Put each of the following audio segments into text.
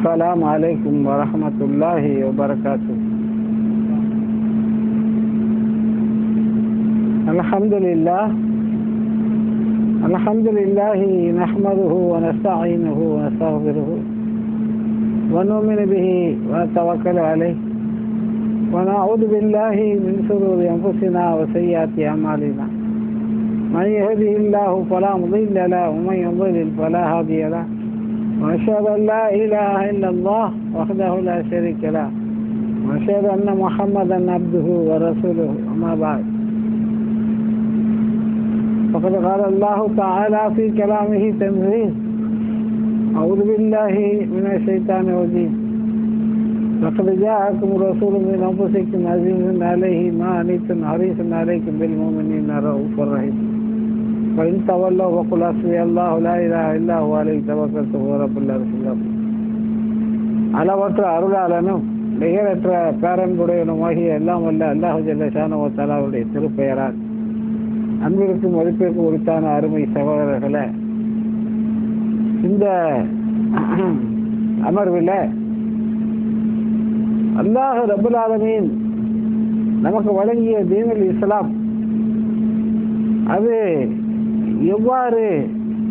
السلام عليكم ورحمة الله وبركاته. الحمد لله نحمده ونستعينه ونستغفره ونؤمن به ونتوكل عليه ونعوذ بالله من شرور أنفسنا وسيئات أعمالنا. من يهده الله فلا مضل له ومن يضلل فلا هادي له وأشهد أن لا إله إلا الله وحده لا شريك له وأشهد أن محمدا عبده ورسوله. أما بعد، فقد قال الله تعالى في كلامه تنزيل: أعوذ بالله من الشيطان الرجيم. لقد جاءكم رسول من أنفسكم عزيز عليه ما عنتم حريص عليكم بالمؤمنين رؤوف رحيم. فإن تولوا فقل حسبي الله لا إله إلا هو عليه توكلت وهو رب العرش العظيم. அளவற்ற அருளாளனும் நிகரற்ற பேரன்புடையனுமாகிய எல்லாம் வல்ல அல்லாஹ் ஜல்ல ஷானஹு வ தஆலாவுடைய திருப்பெயரால் அன்பிற்கும் மதிப்பிற்கும் உரித்தான அருமை சகோதரர்களே, இந்த அமர்வில் அல்லாஹ் ரப்பல் ஆலமீன் நமக்கு வழங்கிய தீனுல் இஸ்லாம் அது எவ்வாறு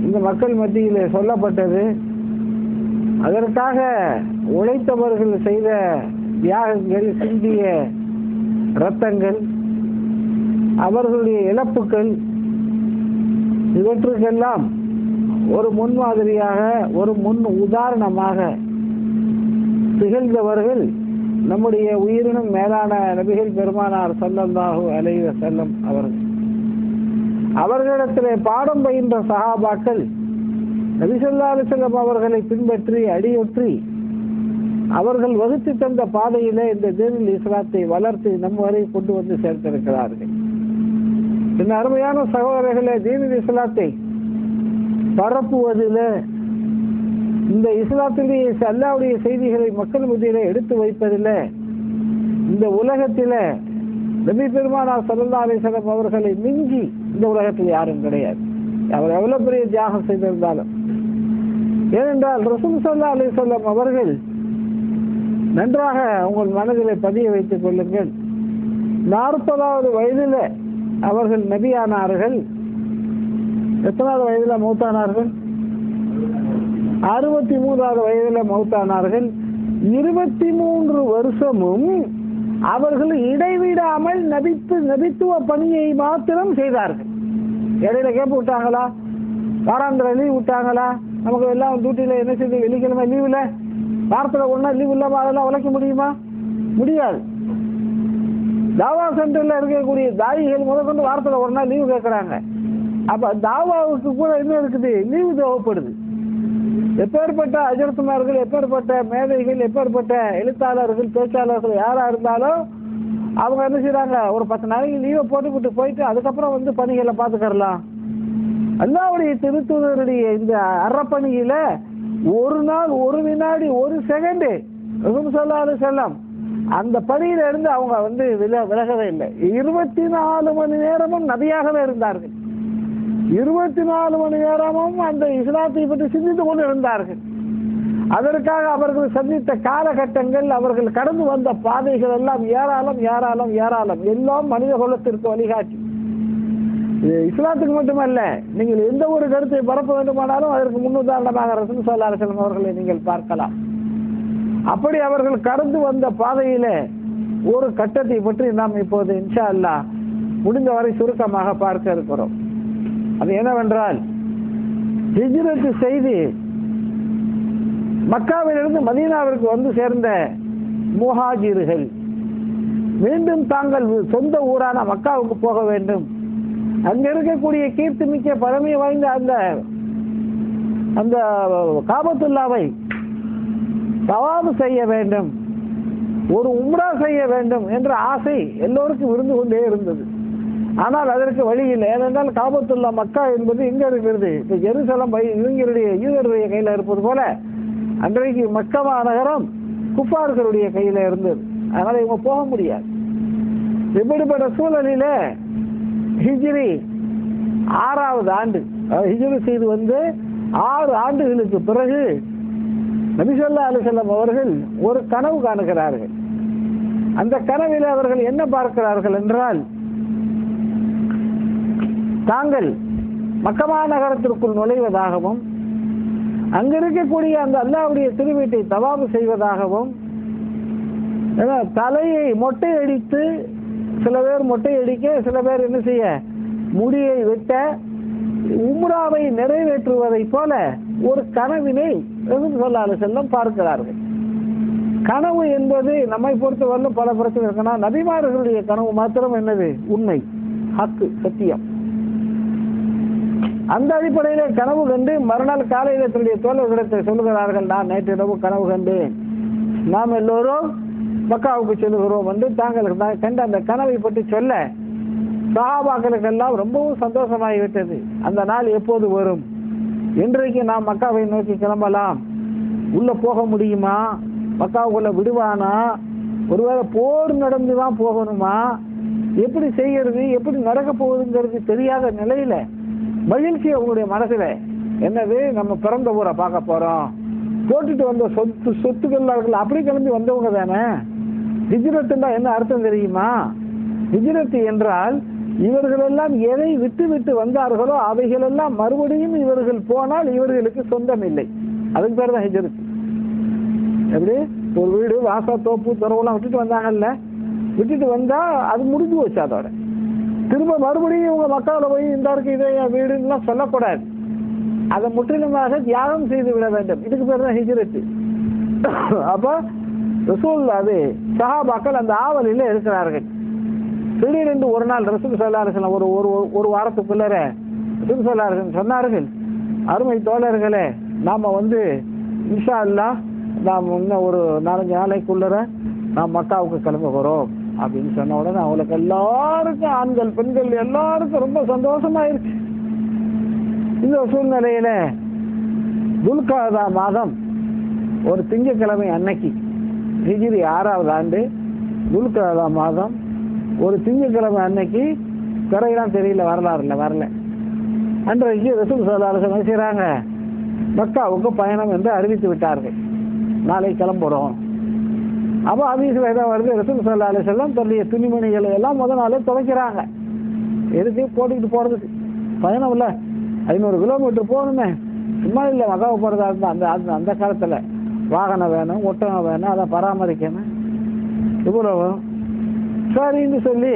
இந்த மக்கள் மத்தியிலே சொல்லப்பட்டது, அதற்காக உழைத்தவர்கள் செய்த தியாகங்கள், சிந்திய இரத்தங்கள், அவர்களுடைய இழப்புகள், இவற்றுக்கெல்லாம் ஒரு முன்மாதிரியாக, ஒரு முன் உதாரணமாக திகழ்ந்தவர்கள் நம்முடைய உயிரினும் மேலான நபிகள் பெருமானார் ஸல்லல்லாஹு அலைஹி வஸல்லம் அவர்கள். அவர்களிடத்திலே பாடம் பயின்ற சஹாபாக்கள் நபி ஸல்லல்லாஹு அலைஹி வஸல்லம் அவர்களை பின்பற்றி அடியொற்றி அவர்கள் வகுத்து தந்த பாதையிலே இந்த தீனுல் இஸ்லாத்தை வளர்த்து நம் வரை கொண்டு வந்து சேர்த்திருக்கிறார்கள். இந்த அருமையான சகோதரர்களே, தீனுல் இஸ்லாத்தை பரப்புவதில், இந்த இஸ்லாத்திலேயே அல்லாஹ்வுடைய செய்திகளை மக்கள் மத்தியிலே எடுத்து வைப்பதில், இந்த உலகத்தில் நபி பெருமானார் ஸல்லல்லாஹு அலைஹி வஸல்லம் அவர்களை மிஞ்சி இந்த உலகத்தில் யாரும் கிடையாது. அவர் எவ்வளவு பெரிய தியாகம் செய்திருந்தாலும். ஏனென்றால் ரசூல் ஸல்லல்லாஹு அலைஹி வஸல்லம் அவர்கள், நன்றாக உங்கள் மனதிலே பதிய வைத்துக் கொள்ளுங்கள், 40வது வயதில் அவர்கள் நபியானார்கள். எத்தனாவது வயதில் மௌத்தானார்கள்? 63வது வயதில் மௌத்தானார்கள். 23 வருஷமும் அவர்கள் இடைவிடாமல் நபித்துவ பணியை மாத்திரம் செய்தார்கள். இடையில கேப் விட்டாங்களா? வாராந்திர லீவ் விட்டாங்களா? நமக்கு எல்லாம் டியூட்டியில என்ன செய்து வெள்ளிக்கிழமை லீவுல வாரத்தில் ஒன்றா லீவ் இல்லாமல் அதெல்லாம் உழைக்க முடியுமா? முடியாது. தாவா சென்டர்ல இருக்கக்கூடிய தாயிகள் முதற்கொண்டு வாரத்தில் ஒரு நாள் லீவு கேட்கறாங்க. அப்ப தாவாவுக்கு கூட என்ன இருக்குது? லீவு தேவைப்படுது. எப்பேற்பட்ட அஜர்த்துமார்கள், எப்பேற்பட்ட மேதைகள், எப்பேற்பட்ட எழுத்தாளர்கள், பேச்சாளர்கள் யாரா இருந்தாலும் அவங்க என்ன செய்யறாங்க? ஒரு 10 நாளைக்கு லீவை போட்டுக்கிட்டு போயிட்டு அதுக்கப்புறம் வந்து பணிகளை பார்த்துக்கறலாம். அல்லாஹ்வுடைய திருத்தூதருடைய இந்த அறப்பணியில ஒரு நாள், ஒரு வினாடி, ஒரு செகண்டு ரசூல் ஸல்லல்லாஹு அலைஹி வஸல்லம் அந்த பணியில இருந்து அவங்க வந்து விலகவே இல்லை. 24 மணி நேரமும் நபியாகவே இருந்தார்கள். 24 மணி நேரமும் அந்த இஸ்லாத்தை பற்றி சிந்தித்துக் கொண்டு இருந்தார்கள். அதற்காக அவர்கள் சந்தித்த காலகட்டங்கள், அவர்கள் கடந்து வந்த பாதைகள் எல்லாம் ஏராளம் ஏராளம் ஏராளம். எல்லாம் மனித குலத்திற்கு வழிகாட்டி. இஸ்லாத்துக்கு மட்டுமல்ல, நீங்கள் எந்த ஒரு கருத்தை பரப்ப வேண்டுமானாலும் அதற்கு முன்னுதாரணமாக ரசூல் ஸல்லல்லாஹு அலைஹி வஸல்லம் அவர்களை நீங்கள் பார்க்கலாம். அப்படி அவர்கள் கடந்து வந்த பாதையில ஒரு கட்டத்தை பற்றி நாம் இப்போது இன்ஷா அல்லாஹ் முடிந்தவரை சுருக்கமாக பார்க்க இருக்கிறோம். அது என்னவென்றால், ஹிஜ்ரத் செய்து மக்காவிலிருந்து மதீனாவிற்கு வந்து சேர்ந்த முஹாஜிர்கள் மீண்டும் தாங்கள் சொந்த ஊரான மக்காவுக்கு போக வேண்டும். அங்க இருக்கக்கூடிய கீர்த்தி மிக்க பழமை வாய்ந்த அந்த காபத்துல்லாவை தவாஃப் செய்ய வேண்டும், ஒரு உம்ரா செய்ய வேண்டும் என்ற ஆசை எல்லோருக்கும் இருந்து கொண்டே இருந்தது. ஆனால் அதற்கு வழி இல்லை. ஏனென்றால் காபத்துல்லா மக்கா என்பது எங்க இருக்கிறது? இப்ப ஜெருசலம் யூதருடைய கையில இருப்பது போல அன்றைக்கு மக்கா நகரம் குஃபார்களுடைய கையில இருந்தது. அதனால இவங்க போக முடியாது. இப்படிப்பட்ட சூழலில ஹிஜ்ரி 6வது ஆண்டு, ஹிஜ்ரி செய்து வந்து 6 ஆண்டுகளுக்கு பிறகு நபி ஸல்லல்லாஹு அலைஹி வஸல்லம் அவர்கள் ஒரு கனவு காணுகிறார்கள். அந்த கனவில் அவர்கள் என்ன பார்க்கிறார்கள் என்றால், தாங்கள் மக்கமா நகரத்திற்குள் நுழைவதாகவும் அங்க இருக்கக்கூடிய அந்த அல்லாஹ்வுடைய திருவீட்டை தவாபு செய்வதாகவும், தலையை மொட்டை அடித்து, சில பேர் மொட்டை அடிக்க, சில பேர் என்ன செய்ய முடியை வெட்ட, உம்ராவை நிறைவேற்றுவதை போல ஒரு கனவினை ரசூல் ஸல்லல்லாஹு அலைஹி வஸல்லம் பார்க்கிறார்கள். கனவு என்பது நம்மை பொறுத்தவரையிலும் பல பிரச்சனை இருக்குன்னா, நபிமார்களுடைய கனவு மாத்திரம் என்னது உண்மை, ஹக்கு, சத்தியம். அந்த அடிப்படையிலே கனவு கண்டு மறுநாள் காலையில தன்னுடைய தோழர்களிடத்தை சொல்லுகிறார்கள், நான் நேற்று இரவு கனவு கண்டேன், நாம் எல்லோரும் மக்காவுக்கு செல்லுகிறோம் என்று தாங்கள் கண்ட அந்த கனவை பற்றி சொல்ல சஹாபாக்களுக்கெல்லாம் ரொம்பவும் சந்தோஷமாகிவிட்டது. அந்த நாள் எப்போது வரும், இன்றைக்கு நாம் மக்காவை நோக்கி கிளம்பலாம், உள்ள போக முடியுமா, மக்காவுக்குள்ள விடுவானா, ஒருவேளை போர் நடந்துதான் போகணுமா, எப்படி செய்யறது, எப்படி நடக்க போகுதுங்கிறது தெரியாத நிலையில மகிழ்ச்சி அவங்களுடைய மனசுல என்னது, நம்ம பிறந்த ஊரை பார்க்க போறோம், போட்டுட்டு வந்த சொத்துக்கள் அப்படி கிளம்பி வந்தவங்க தானே. ஹிஜ்ரத்துன்னா என்ன அர்த்தம் தெரியுமா? ஹிஜ்ரத் என்றால் இவர்களெல்லாம் எதை விட்டு விட்டு வந்தார்களோ அவைகளெல்லாம் மறுபடியும் இவர்கள் போனால் இவர்களுக்கு சொந்தம் இல்லை, அதுக்கு பேர் தான் ஹிஜ்ரத். எப்படி ஒரு வீடு வாசா தோப்பு துறவெல்லாம் விட்டுட்டு வந்தாங்கல்ல, விட்டுட்டு வந்தா அது முடிஞ்சு போச்சு, அதோட திரும்ப மறுபடியும் இவங்க மக்காவில் போய் இந்த இருக்கு இதே வீடுலாம் சொல்லக்கூடாது, அதை முற்றிலுமாக தியாகம் செய்து விட வேண்டும், இதுக்கு பேர் தான் ஹிஜ்ரத். அப்ப ரசூல் அது சஹாபாக்கள் அந்த ஆவலில் இருக்கிறார்கள். திடீரென்று ஒரு நாள் ரசூல் ஸல்லல்லாஹு அலைஹி வஸல்லம் ஒரு வாரத்துக்குள்ளர ரசூல் ஸல்லல்லாஹு அலைஹி வஸல்லம் சொன்னார்கள், அருமை தோழர்களே, நாம இன்ஷா அல்லாஹ் நாம் இன்னும் ஒரு 4-5 நாளைக்குள்ளர நாம் மக்காவுக்கு கிளம்புகிறோம் அப்படின்னு சொன்ன உடனே அவங்களுக்கு எல்லாருக்கும், ஆண்கள் பெண்கள் எல்லாருக்கும் ரொம்ப சந்தோஷமாயிருச்சு. இந்த சூழ்நிலையில துல்காதா மாதம் ஒரு திங்கட்கிழமை அன்னைக்கு, ஹிஜ்ரி 6வது ஆண்டு துல்காதா மாதம் ஒரு திங்கட்கிழமை அன்னைக்கு, பிறையெல்லாம் தெரியல, வரலாறுல வரல, அன்றைக்கு ரசூல் ஸல்லல்லாஹு அலைஹி வஸல்லம் செய்றாங்க, மக்காவுக்கு பயணம் என்று அறிவித்து விட்டார்கள், நாளை கிளம்புறோம். அப்போ ஹதீஸ்ல ஏதோ வருது, ரசூல் ஸல்லல்லாஹு அலைஹி வஸல்லம் தன்னுடைய துணிமணிகளை எல்லாம் முதல் நாளே துவைக்கிறாங்க. எதுக்கு போட்டுக்கிட்டு போறதுக்கு, பயணம் இல்லை, 500 கிலோமீட்டர் போகணுமே, சும்மா இல்லை, மக்காவுக்கு போறதா இருந்தா அந்த அந்த காலத்துல வாகனம் வேணும், ஒட்டகம் வேணும், அதை பராமரிக்கணும், இவ்வளவு சரின்னு சொல்லி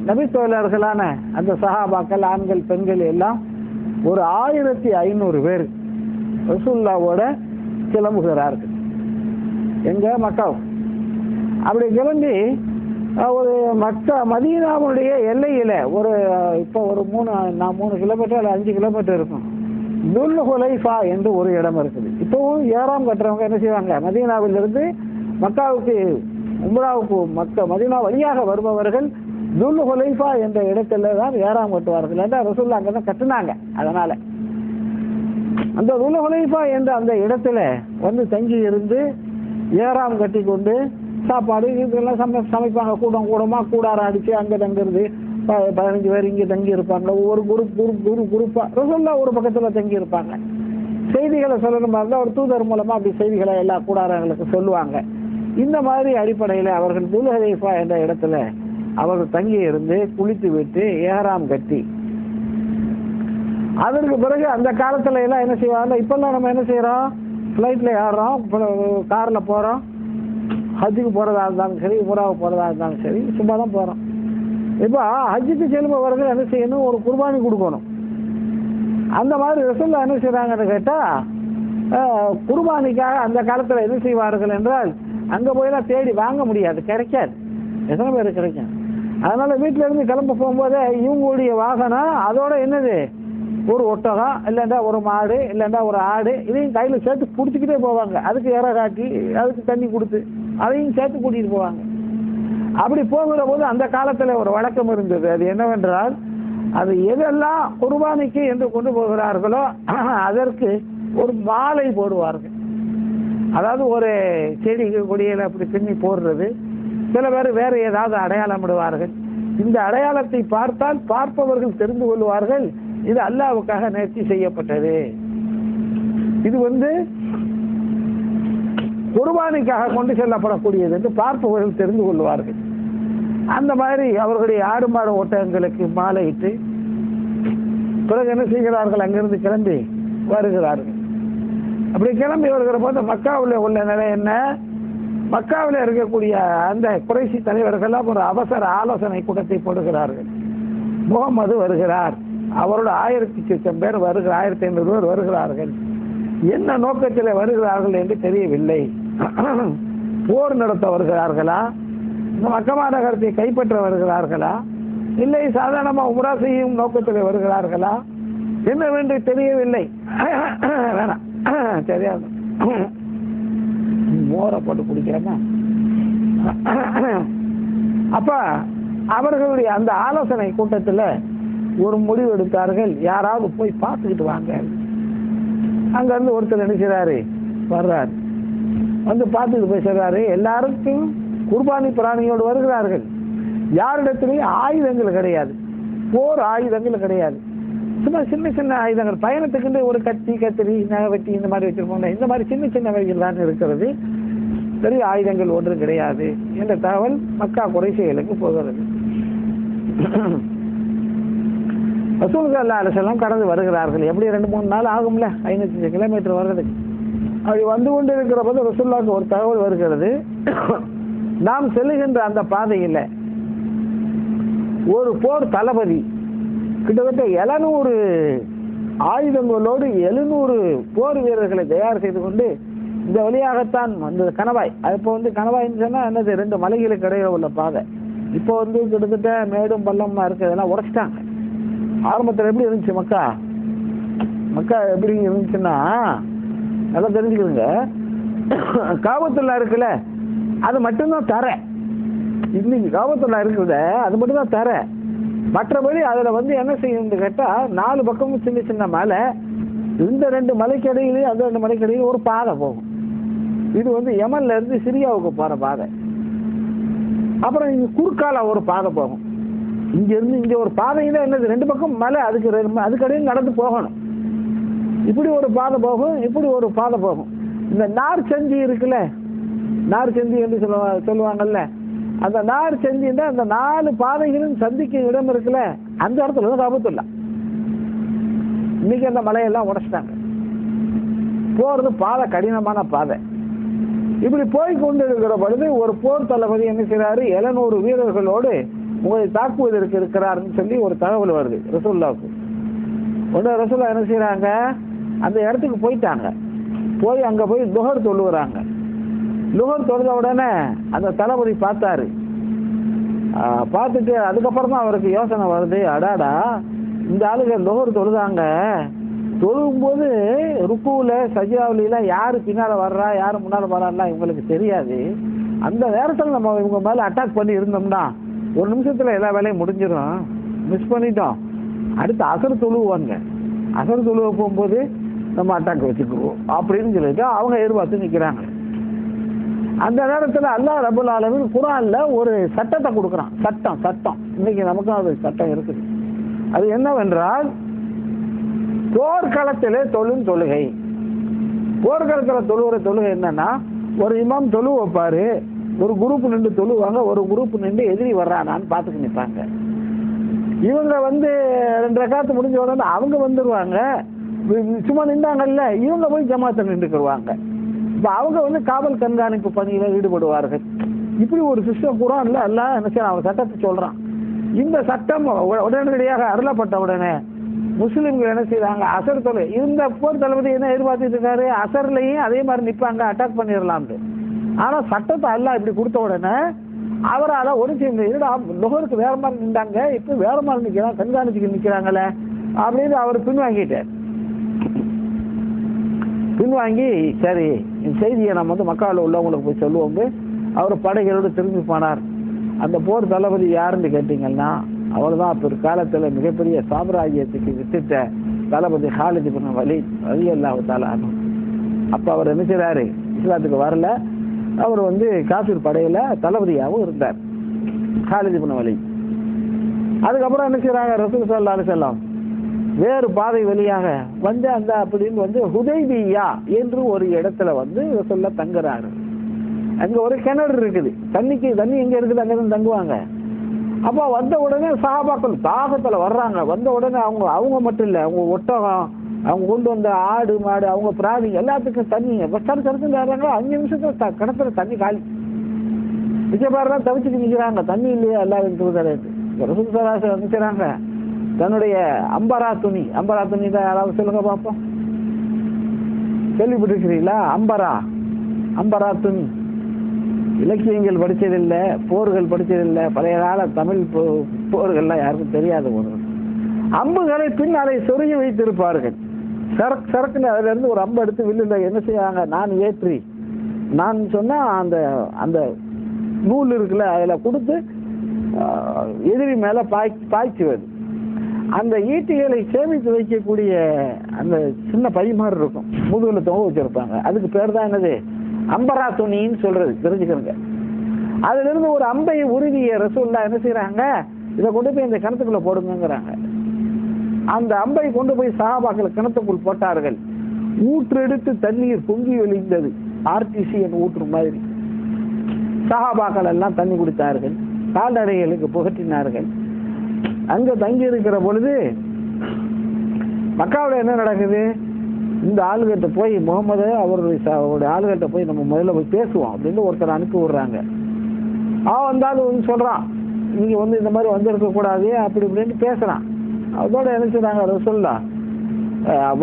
நபி தோழர்களான அந்த சஹாபாக்கள், ஆண்கள் பெண்கள் எல்லாம் ஒரு 1500 பேர் ரசூலுல்லாஹ்வோட கிளம்புகிறார்கள். எங்க மக்காவு. அப்படி கிளம்பி ஒரு மதீனாவுடைய எல்லையில இப்போ ஒரு 3 கிலோமீட்டர் அல்ல 5 கிலோமீட்டர் இருக்கும், துல் ஹுலைஃபா என்று ஒரு இடம் இருக்குது. இப்பவும் ஏறாம் கட்டுறவங்க என்ன செய்வாங்க, மதீனாவிலிருந்து மக்காவுக்கு உம்ராவுக்கு மதீனா வழியாக வருபவர்கள் துல் ஹுலைஃபா என்ற இடத்துல தான் ஏறாம் கட்டுவார்கள். ஏன்னா ரசூலுல்லாஹ் அங்கதான் கட்டுனாங்க. அதனால அந்த துல் ஹுலைஃபா என்ற அந்த இடத்துல தங்கி இருந்து ஏறாம் கட்டி கொண்டு சாப்பாடு இதெல்லாம் சமைப்பாங்க. கூடமா கூடாரம் அடிச்சு அங்க தங்குறது, 15 பேர் இங்க தங்கி இருப்பாங்க, ஒவ்வொரு குரூப்பா ரசூலுல்லாஹ் ஒரு பக்கத்துல தங்கி இருப்பாங்க. செய்திகளை சொல்லணுமா இருந்தா ஒரு தூதர் மூலமா அப்படி செய்திகளை எல்லா கூடாரங்களுக்கு சொல்லுவாங்க. இந்த மாதிரி அடிப்படையில அவர்கள் துல் ஹுலைஃபா என்ற இடத்துல அவர்கள் தங்கி இருந்து குளித்து விட்டு ஏஹ்ராம் கட்டி, அதற்கு பிறகு அந்த காலத்துல எல்லாம் என்ன செய்வாங்க, இப்பெல்லாம் நம்ம என்ன செய்யறோம், பிளைட்ல ஏறுறோம், கார்ல போறோம், ஹஜ்ஜுக்கு போறதா இருந்தாலும் சரி, உம்ராவுக்கு போறதா இருந்தாலும் சரி, சும்மா தான் போறோம். இப்போ ஹஜ்ஜுக்கு செல்பவர்கள் என்ன செய்யணும், ஒரு குர்பானி கொடுக்கணும். அந்த மாதிரி ரசூலுல்லாஹ் என்ன செய்யறாங்கன்னு கேட்டா, குர்பானிக்காக அந்த காலத்துல என்ன செய்வார்கள் என்றால், அங்க போயெல்லாம் தேடி வாங்க முடியாது, கிடைக்காது, எத்தனை பேர் கிடைக்கும். அதனால வீட்டுல இருந்து கிளம்ப போகும்போதே இவங்களுடைய வாகனம் அதோட என்னது, ஒரு ஒட்டகம் இல்லைண்டா ஒரு மாடு இல்லைண்டா ஒரு ஆடு, இதையும் கையில சேர்த்து பிடிச்சிக்கிட்டே போவாங்க. அதுக்கு இற காட்டி அதுக்கு தண்ணி கொடுத்து அதையும் சேர்த்து கூட்டிட்டு போவாங்க. அப்படி போகிற போது அந்த காலத்துல ஒரு வழக்கம் இருந்தது. அது என்னவென்றால், அது எதெல்லாம் குர்பானிக்கு என்று கொண்டு போகிறார்களோ அதற்கு ஒரு மாலை போடுவார்கள். அதாவது ஒரு செடி கொடியில அப்படி பின்னி போடுறது. சில பேர் வேற ஏதாவது அடையாளம் விடுவார்கள். இந்த அடையாளத்தை பார்த்தால் பார்ப்பவர்கள் தெரிந்து கொள்வார்கள், இது அல்லாஹ்வுக்காக நேர்ச்சி செய்யப்பட்டது. இது குர்பானிக்காக கொண்டு செல்லப்படக்கூடியது என்று பார்ப்பவர்கள் தெரிந்து கொள்வார்கள். அந்த மாதிரி அவர்களுடைய ஆடு மாடு ஒட்டகங்களுக்கு மாலையிட்டு பிறகு என்ன செய்கிறார்கள், அங்கிருந்து கிளம்பி வருகிறார்கள். அப்படி கிளம்பி வருகிற போது மக்காவில் உள்ள நிலை என்ன, மக்காவில் இருக்கக்கூடிய அந்த குறைசி தலைவர்கள்லாம் ஒரு அவசர ஆலோசனை கூட்டத்தை போடுகிறார்கள். முகமது வருகிறார், அவரோட 1000 பேர் வருகிற 1500 பேர் வருகிறார்கள். என்ன நோக்கத்தில் வருகிறார்கள் என்று தெரியவில்லை. போர் நடத்த வருகிறார்களா, இந்த மக்கா நகரத்தை கைப்பற்ற வருகிறார்களா, இல்லை சாதாரணமா உம்ரா செய்யும் நோக்கத்தில் வருகிறார்களா என்னவென்று தெரியவில்லை. வேணாம் தெரியாது, மோரை போட்டு குடிக்கிறேன்னா. அப்ப அவர்களுடைய அந்த ஆலோசனை கூட்டத்தில் ஒரு முடிவு எடுத்தார்கள், யாராவது போய் பார்த்துக்கிட்டு வாங்க. அங்க இருந்து ஒருத்தர் நினைக்கிறாரு வர்றாரு, வந்து பார்த்துட்டு போய் சொல்றாரு, எல்லாருக்கும் குர்பானி பிராணியோடு வருகிறார்கள், யாரிடத்திலையும் ஆயுதங்கள் கிடையாது, போர் ஆயுதங்கள் கிடையாது, சும்மா சின்ன சின்ன ஆயுதங்கள், பயணத்துக்கு ஒரு கத்தி கத்திரி நகவெட்டி இந்த மாதிரி வச்சிருப்போம், இந்த மாதிரி சின்ன சின்ன வகைகள் தான் இருக்கிறது, பெரிய ஆயுதங்கள் ஒன்றும் கிடையாது என்ற தகவல் மக்கா குறைஷிகளுக்கு போகிறது. ரசூல் ஸல்லல்லாஹு அலைஹி வஸல்லம் கடந்து வருகிறார்கள். எப்படி 2-3 நாள் ஆகும்ல 500 கிலோமீட்டர் வர்றதுக்கு. அப்படி வந்து கொண்டு இருக்கிற போது ரசூலுல்லாஹ்க்கு ஒரு தகவல் வருகிறது, நாம் செல்லுகின்ற அந்த பாதையில் ஒரு போர் தளபதி கிட்டத்தட்ட 700 ஆயுதங்களோடு 700 போர் வீரர்களை தயார் செய்து கொண்டு இந்த வழியாகத்தான் அந்த கணவாய், இப்போ கணவாய்ன்னு சொன்னா என்னது, 2 மலைகளுக்கு இடையில உள்ள பாதை. இப்போ கிட்டத்தட்ட மேடும் பள்ளமா இருக்கிறதெல்லாம் உடைச்சிட்டாங்க. ஆரம்பத்தில் எப்படி இருந்துச்சு மக்கா, மக்கா எப்படி இருந்துச்சுன்னா நல்லா தெரிஞ்சுக்கிறீங்க, காபத்துல்லா இருக்குல்ல அது மட்டும்தான் தர, இன்னைக்கு காபத்துல்லா இருக்குல்ல அது மட்டும்தான் தர, மற்றபடி அதில் என்ன செய்யணும்னு கேட்டால் 4 பக்கமும் சின்ன சின்ன மலை, இந்த 2 மலைக்கடையிலேயே அந்த 2 மலைக்கடையில ஒரு பாதை போகும். இது யமன்ல இருந்து சிரியாவுக்கு போற பாதை. அப்புறம் இங்க குறுக்கால ஒரு பாதை போகும், இங்க இருந்து இங்க ஒரு பாதையில என்னது 2 பக்கம் மலை, அதுக்கடையில் நடந்து போகணும். இப்படி ஒரு பாதை போகும், இப்படி ஒரு பாதை போகும். இந்த நார் சந்தி இருக்குல்ல, நார் சந்தி என்று சொல்லுவாங்கல்ல, அந்த நார் சந்தின்னா அந்த 4 பாதைகளும் சந்திக்கும் இடம் இருக்குல்ல, அந்த இடத்துல தான் காபத்துல்லா. இன்னைக்கு அந்த மலையெல்லாம் உடைச்சிட்டாங்க, போறது பாதை கடினமான பாதை. இப்படி போய் கொண்டு இருக்கிற பொழுது ஒரு போர் தளபதி என்ன செய்யறாரு, 700 வீரர்களோடு உங்களை தாக்குவதற்கு இருக்கிறாருன்னு சொல்லி ஒரு தகவல் வருது ரசூலுல்லாஹ்வுக்கு. உடனே ரசூலுல்லாஹ் என்ன செய்யறாங்க, அந்த இடத்துக்கு போயிட்டாங்க. போய் அங்க போய் லுஹர் தொழுகிறாங்க. லுஹர் தொழுத உடனே அந்த தளபதி பார்த்தாரு. பார்த்துட்டு அதுக்கப்புறம் தான் அவருக்கு யோசனை வருது, அடாடா இந்த ஆளுங்க லுஹர் தொழுதாங்க, தொழும்போது ருக்குல சஜிதாவிலாம் யாரு பின்னால வர்றா யாரு முன்னால வர்றாலாம் இவங்களுக்கு தெரியாது. அந்த நேரத்தில் நம்ம இவங்க மேல அட்டாக் பண்ணி இருந்தோம்னா 1 நிமிஷத்துல எல்லா வேலையும் முடிஞ்சிடும், மிஸ் பண்ணிட்டோம், அடுத்து அசர் தொழுவாங்க, அசர் தொழுவ போகும்போது நம்ம அட்டாக் வச்சுக்குவோம் அப்படின்னு சொல்லிட்டு அவங்க எதிர்பார்த்து நிற்கிறாங்க. அந்த நேரத்தில் அல்லாஹ் ரப்பல் ஆலமீன் குர்ஆன்ல ஒரு சட்டத்தை கொடுக்குறான். சட்டம் இன்னைக்கு நமக்கும் அது சட்டம் இருக்குது. அது என்னவென்றால் போர்க்களத்திலே தொழுகை. போர்க்களத்தில் தொழுகிற தொழுகை என்னன்னா, ஒரு இமாம் தொழு வைப்பாரு, ஒரு குரூப் நின்று தொழுவாங்க, ஒரு குரூப் நின்று எதிரி வர்றானான்னு பார்த்துட்டு நிற்பாங்க. இவங்க 2 ரக்காத்து முடிஞ்ச உடனே அவங்க வந்துடுவாங்க, சும்மா நின்றாங்கல்ல இவங்க போய் ஜமாத்தை நின்றுக்குருவாங்க. இப்போ அவங்க காவல் கண்காணிப்பு பணியில ஈடுபடுவார்கள். இப்படி ஒரு சிஸ்டம் குர்ஆன்ல அல்லாஹ் என்ன செய்யறான், அவன் சட்டத்தை சொல்றான். இந்த சட்டம் உடனடியாக அருளப்பட்ட உடனே முஸ்லிம்கள் என்ன செய்வாங்க, அசர் தொலை, இந்த போர் தளபதி என்ன எதிர்பார்த்துட்டு இருக்காரு, அசர்லையும் அதே மாதிரி நிற்பாங்க, அட்டாக் பண்ணிடலாம்னு. ஆனா சட்டத்தை அல்லாஹ் இப்படி கொடுத்த உடனே அவரால் ஒரு செய்ய லுஹருக்கு வேற மாதிரி நின்றாங்க, இப்ப வேற மாதிரி நிற்கிறான், கண்காணிச்சுக்கு நிற்கிறாங்களே அப்படின்னு அவர் பின்வாங்கி சரி இந்த செய்தியை நம்ம மக்காவில் உள்ளவங்களுக்கு போய் சொல்லுவோம். அவர் படைகளோடு திரும்பி போனார். அந்த போர் தளபதி யாருன்னு கேட்டீங்கன்னா அவர் தான் பிற்காலத்தில் மிகப்பெரிய சாம்ராஜ்யத்துக்கு வித்திட்ட தளபதி ஹாலித் இப்னு வலீத் ரலியல்லாஹு தஆலா அன்ஹு. அப்ப அவர் என்ன செய்றாரு, இஸ்லாத்துக்கு வரல, அவர் காஃபிர் படையில தளபதியாகவும் இருந்தார் ஹாலித் இப்னு வலீத். அதுக்கப்புறம் என்ன செய்றாங்க, ரசூல் ஸல்லல்லாஹு அலைஹி வஸல்லம் வேறு பாதை வழியாக அந்த அப்படின்னு ஹுதைபியா என்று ஒரு இடத்துல ரசூலுல்லாஹ் தங்குறாரு. அங்க ஒரு கிணறு இருக்குது, தண்ணி எங்க இருக்குது அங்கே தான் தங்குவாங்க. அப்போ வந்த உடனே சஹாபாக்கள் தாகத்துல வர்றாங்க. வந்த உடனே அவங்க மட்டும் இல்லை, அவங்க ஒட்டகம், அவங்க கொண்டு வந்த ஆடு மாடு, அவங்க பிராணி எல்லாத்துக்கும் தண்ணி சரக்கு வர்றாங்க. 5 நிமிஷத்துல கிணத்துல தண்ணி காலி. விஜயபாரெல்லாம் தவிச்சுட்டு நிற்கிறாங்க, தண்ணி இல்லையா எல்லாரும் நினைக்கிறாங்க. தன்னுடைய அம்பரா துணி தான் யாராவது சொல்லுங்க பார்ப்போம், கேள்விப்பட்டிருக்கிறீங்களா? அம்பரா துணி. இலக்கியங்கள் படிச்சதில்லை, போர்கள் படிச்சதில்லை, பழைய கால தமிழ் போர்கள்லாம் யாருக்கும் தெரியாத ஒன்று. அம்புகளை பின் அதை சொருகி வைத்திருப்பார்கள். சரக்குன்னு அதுல இருந்து ஒரு அம்பு எடுத்து வில்லுல என்ன செய்வாங்க, நான் சொன்னா அந்த நூல் இருக்குல்ல, அதுல கொடுத்து எதிரி மேல பாய்ச்சுவது. அந்த ஈட்டிகளை சேமித்து வைக்கக்கூடிய அந்த சின்ன பை மாதிரி இருக்கும், முதுகுல தொங்க வச்சிருப்பாங்க. அதுக்கு பேர் தான் என்னது, அம்பரா துணின்னு சொல்றது, தெரிஞ்சுக்கிறங்க. அதுல இருந்து ஒரு அம்பை உருவிய ரசூலுல்லாஹ் என்ன செய்யறாங்க, இதை கொண்டு போய் இந்த கிணத்துக்குள்ள போடுங்கிறாங்க. அந்த அம்பை கொண்டு போய் சஹாபாக்கள் கிணத்துக்குள் போட்டார்கள். ஊற்றெடுத்து தண்ணீர் பொங்கி வெளிந்தது, ஆர்டிசிஎன் ஊற்று மாதிரி. சஹாபாக்கள் எல்லாம் தண்ணி குடித்தார்கள், கால்நடைகளுக்கு புகட்டினார்கள். அங்க தங்கி இருக்கிற பொழுது மக்காவில் என்ன நடக்குது, இந்த ஆளுகிட்ட போய் முகமது அவருடைய ஆளுகிட்ட போய் நம்ம முதல்ல போய் பேசுவோம் அப்படின்னு ஒருத்தர் அனுப்பி விடுறாங்க. வந்தாலும் சொல்றான், நீங்க இந்த மாதிரி வந்திருக்க கூடாது அப்படி இப்படின்னு பேசுறான். அதோட என்ன செய்றாங்க, ரசூலுல்லாஹ்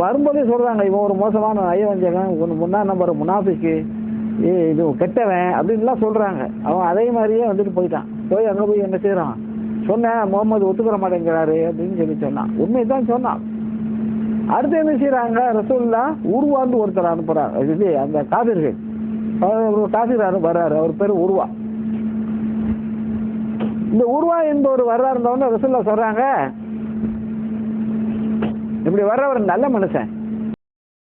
வரும்போதே சொல்றாங்க, இவன் ஒரு மோசமான ஐயவஞ்சகன், முன்னா நம்பர் முனாஃபிக்கு, இது கெட்டவன் அப்படின்லாம் சொல்றாங்க. அவன் அதே மாதிரியே வந்துட்டு போயிட்டான். போய் அங்க போய் என்ன செய்யறான், சொன்னேன் முகமது ஒத்துக்கிற மாட்டேங்கிறாரு அப்படின்னு சொல்லி சொன்னான். உண்மைதான் சொன்னான். அடுத்து என்ன செய்யறாங்க, ரசூலுல்லாஹ் உருவான்னு ஒருத்தர் அனுப்புறாங்க. இது அந்த காபிர்கள், காபிர் வர்றாரு, அவர் பேரு உருவா. இந்த உருவா என்பவர் வர்றாருந்தவொடனே ரசூலுல்லாஹ் சொல்றாங்க, இப்படி வர்றவர் நல்ல மனுஷன்,